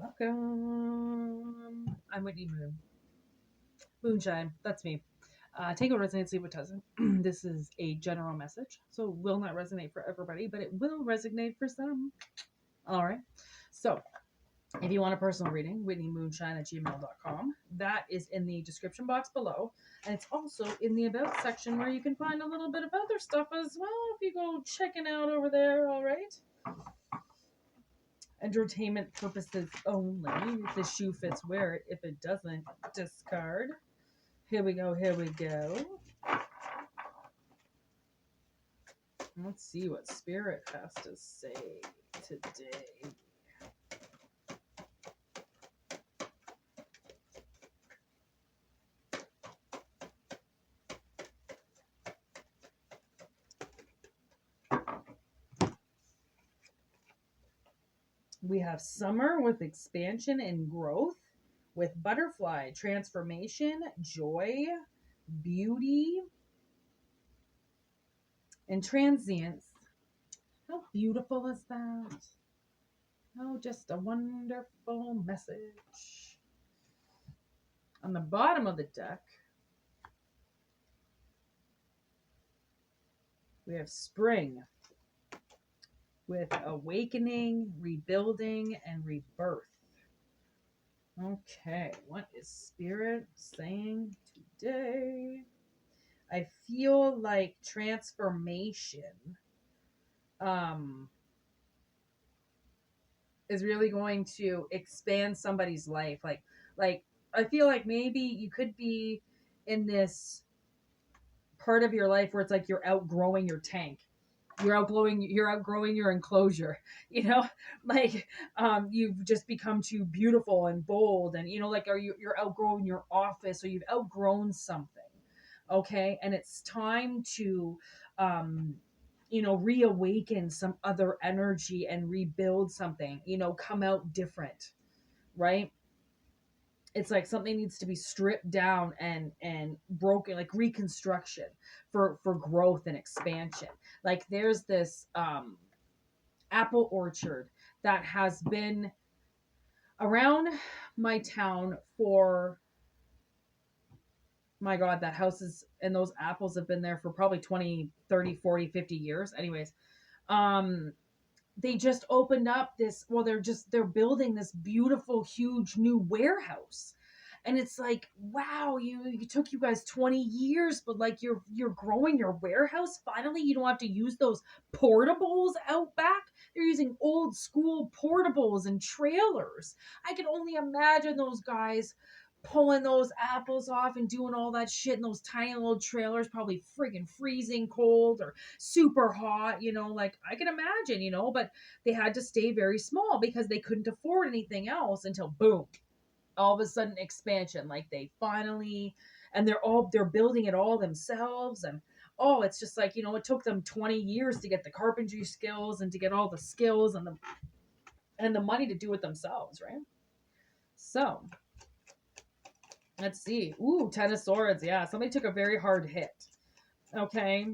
Welcome. I'm Whitney Moon. Moonshine, that's me. Take what resonates, leave what doesn't. This is a general message, so it will not resonate for everybody, but it will resonate for some. All right. So, if you want a personal reading, whitneymoonshine@gmail.com. That is in the description box below. And it's also in the about section where you can find a little bit of other stuff as well if you go checking out over there. All right. Entertainment purposes only. If the shoe fits, wear it. If it doesn't, discard. Here we go. Here we go. Let's see what Spirit has to say today. We have summer with expansion and growth, with butterfly, transformation, joy, beauty, and transience. How beautiful is that? Oh, just a wonderful message. On the bottom of the deck, we have spring with awakening, rebuilding, and rebirth. Okay, what is Spirit saying today? I feel like transformation is really going to expand somebody's life. Like I feel like maybe you could be in this part of your life where it's like you're outgrowing your tank. You're outgrowing your enclosure, like you've just become too beautiful and bold, and like you're outgrowing your office, or you've outgrown something. Okay, and it's time to reawaken some other energy and rebuild something, come out different, right? It's like something needs to be stripped down and broken, like reconstruction for growth and expansion. Like there's this apple orchard that has been around my town for, my god, that houses and those apples have been there for probably 20, 30, 40, 50 years. Anyways, um they just opened up this, well, they're building this beautiful huge new warehouse, and it's like, wow, you took you guys 20 years, but like you're growing your warehouse. Finally, you don't have to use those portables out back. They're using old school portables and trailers. I can only imagine those guys pulling those apples off and doing all that shit in those tiny little trailers, probably friggin' freezing cold or super hot, like I can imagine, but they had to stay very small because they couldn't afford anything else until boom, all of a sudden expansion. Like they finally, and they're building it all themselves. And oh, it's just like, it took them 20 years to get the carpentry skills and to get all the skills and the money to do it themselves, right? So let's see. Ooh, Ten of Swords. Yeah, somebody took a very hard hit. Okay.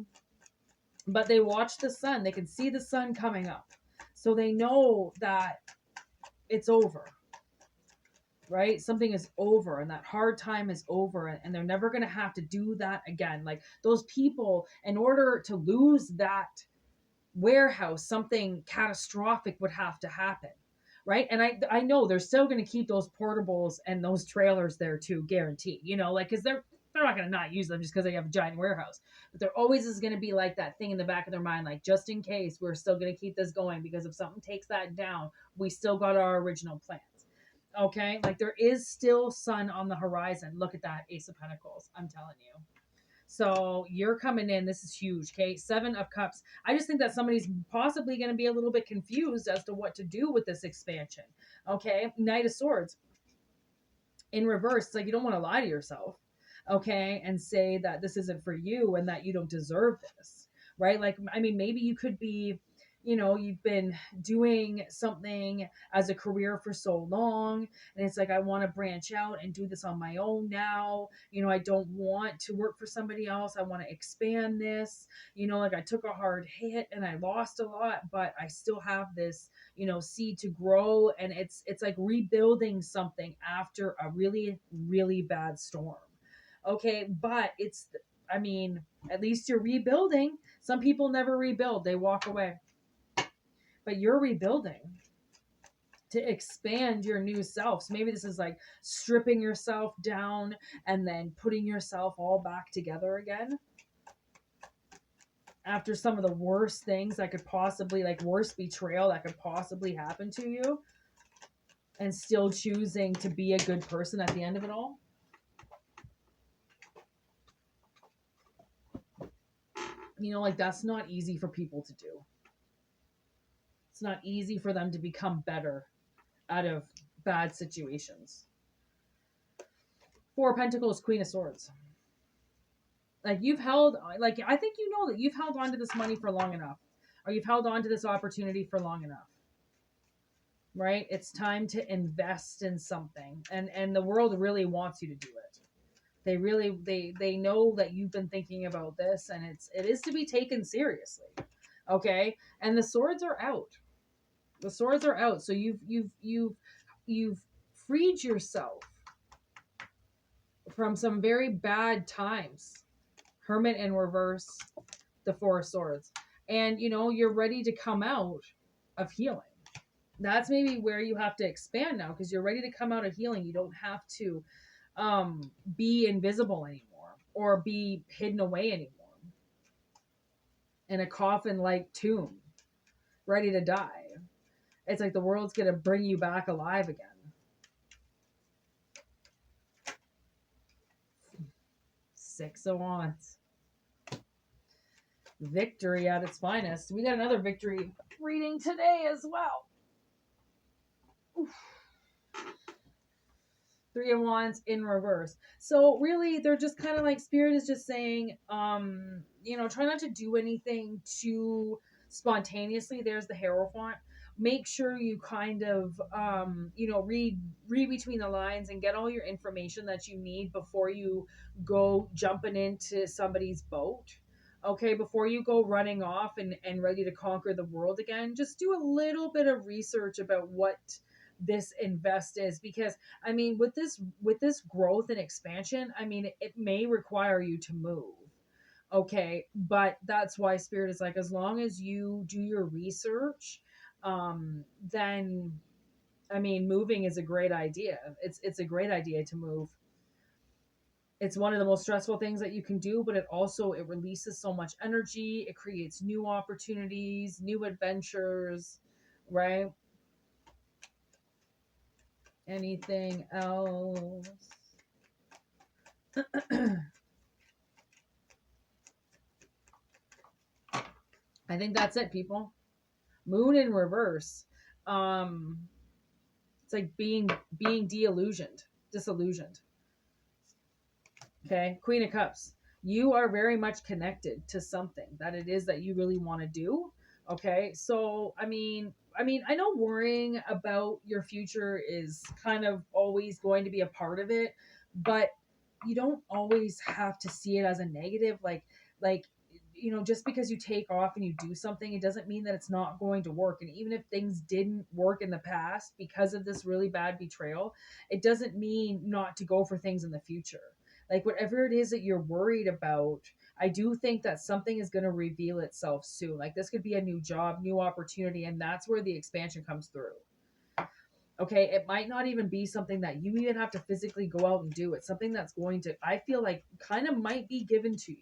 But they watch the sun. They can see the sun coming up. So they know that it's over, right? Something is over, and that hard time is over, and they're never going to have to do that again. Like those people, in order to lose that warehouse, something catastrophic would have to happen. Right. And I know they're still going to keep those portables and those trailers there too, guaranteed, like, because they're not going to not use them just because they have a giant warehouse. But there always is going to be like that thing in the back of their mind, like, just in case, we're still going to keep this going, because if something takes that down, we still got our original plans. Okay. Like there is still sun on the horizon. Look at that Ace of Pentacles. I'm telling you. So you're coming in. This is huge. Okay. 7 of Cups. I just think that somebody's possibly going to be a little bit confused as to what to do with this expansion. Okay. Knight of Swords in reverse. It's like you don't want to lie to yourself. Okay. And say that this isn't for you and that you don't deserve this. Right. Like, I mean, maybe you could be you've been doing something as a career for so long, and it's like, I want to branch out and do this on my own now. I don't want to work for somebody else. I want to expand this. Like, I took a hard hit and I lost a lot, but I still have this, seed to grow, and it's like rebuilding something after a really, really bad storm. Okay, but I mean, at least you're rebuilding. Some people never rebuild, they walk away. But you're rebuilding to expand your new self. So maybe this is like stripping yourself down and then putting yourself all back together again after some of the worst things that could possibly, like, worst betrayal that could possibly happen to you, and still choosing to be a good person at the end of it all. Like, that's not easy for people to do. It's not easy for them to become better out of bad situations. Four of Pentacles, Queen of Swords. Like, I think that you've held on to this money for long enough, or you've held on to this opportunity for long enough, right? It's time to invest in something, and the world really wants you to do it. They know that you've been thinking about this, and it is to be taken seriously. Okay, and the swords are out. The swords are out. So you've freed yourself from some very bad times. Hermit in reverse, the Four of Swords. And you're ready to come out of healing. That's maybe where you have to expand now, because you're ready to come out of healing. You don't have to be invisible anymore, or be hidden away anymore in a coffin-like tomb, ready to die. It's like the world's gonna bring you back alive again. Six of Wands. Victory at its finest. We got another victory reading today as well. Oof. Three of Wands in reverse. So really, they're just kind of like, Spirit is just saying, try not to do anything too spontaneously. There's the Hierophant. Make sure you kind of, read between the lines and get all your information that you need before you go jumping into somebody's boat. Okay, before you go running off and ready to conquer the world again, just do a little bit of research about what this invest is, because I mean, with this growth and expansion, I mean, it may require you to move. Okay, but that's why Spirit is like, as long as you do your research, then I mean, moving is a great idea. It's a great idea to move. It's one of the most stressful things that you can do, but it releases so much energy. It creates new opportunities, new adventures, right? Anything else? I think that's it, people. Moon in reverse. It's like being disillusioned. Okay, Queen of Cups. You are very much connected to something that it is that you really want to do. Okay, so I mean, I know worrying about your future is kind of always going to be a part of it, but you don't always have to see it as a negative. Like just because you take off and you do something, it doesn't mean that it's not going to work. And even if things didn't work in the past because of this really bad betrayal, it doesn't mean not to go for things in the future. Like, whatever it is that you're worried about, I do think that something is going to reveal itself soon. Like, this could be a new job, new opportunity, and that's where the expansion comes through. Okay, it might not even be something that you even have to physically go out and do. It's something that's going to, I feel like, kind of might be given to you.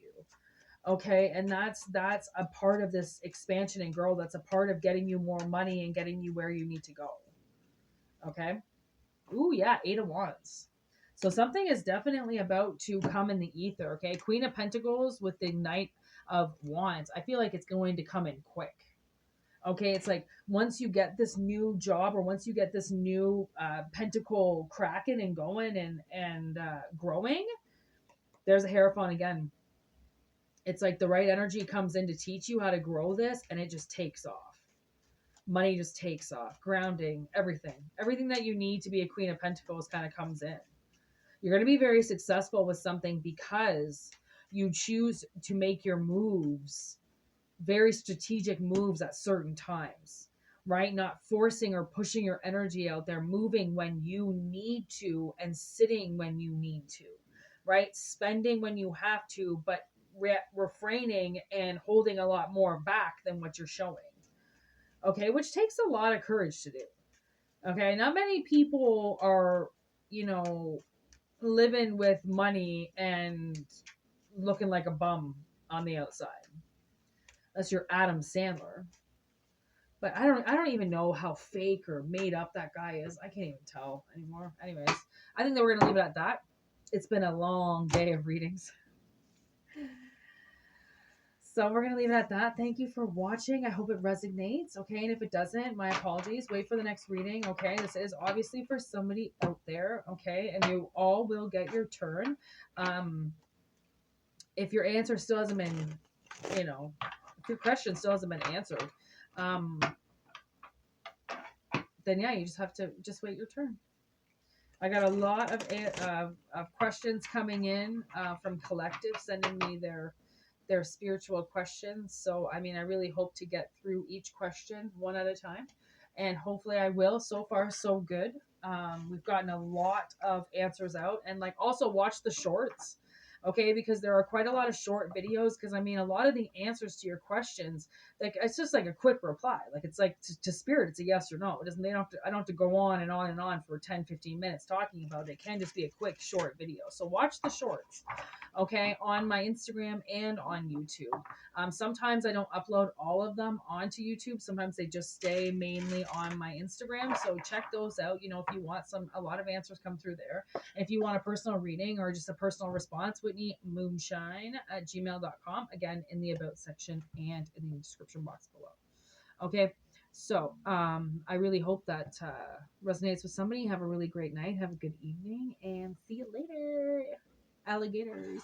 Okay, and that's a part of this expansion and growth. That's a part of getting you more money and getting you where you need to go. Okay. Ooh, yeah, Eight of Wands. So something is definitely about to come in the ether. Okay, Queen of Pentacles with the Knight of Wands. I feel like it's going to come in quick. Okay, it's like once you get this new job, or once you get this new pentacle cracking and going and growing, there's a Hierophant again. It's like the right energy comes in to teach you how to grow this, and it just takes off. Money just takes off, grounding, everything that you need to be a Queen of Pentacles kind of comes in. You're going to be very successful with something because you choose to make your moves, very strategic moves at certain times, right? Not forcing or pushing your energy out there, moving when you need to and sitting when you need to, right? Spending when you have to, but refraining and holding a lot more back than what you're showing. Okay, which takes a lot of courage to do. Okay, not many people are, you know, living with money and looking like a bum on the outside. That's your Adam Sandler. But I don't even know how fake or made up that guy is. I can't even tell anymore. Anyways, I think that we're gonna leave it at that. It's been a long day of readings. So we're gonna leave it at that. Thank you for watching. I hope it resonates. Okay, and if it doesn't, my apologies. Wait for the next reading. Okay, this is obviously for somebody out there. Okay, and you all will get your turn. If your answer still hasn't been, if your question still hasn't been answered, um, then yeah, you just have to just wait your turn. I got a lot of questions coming in from collective sending me their spiritual questions. So I mean, I really hope to get through each question one at a time, and hopefully I will. So far, so good. We've gotten a lot of answers out, and like also watch the shorts. Okay, because there are quite a lot of short videos. Because I mean, a lot of the answers to your questions, like it's just like a quick reply. Like it's like to spirit, it's a yes or no. It doesn't. They don't. Have to, I don't have to go on and on and on for 10, 15 minutes talking about it. It can just be a quick short video. So watch the shorts, okay, on my Instagram and on YouTube. Sometimes I don't upload all of them onto YouTube. Sometimes they just stay mainly on my Instagram. So check those out. You know, if you want a lot of answers come through there. And if you want a personal reading or just a personal response, WhitneyMoonshine@gmail.com. Again, in the about section and in the description box below. Okay. So I really hope that resonates with somebody. Have a really great night. Have a good evening and see you later, alligators.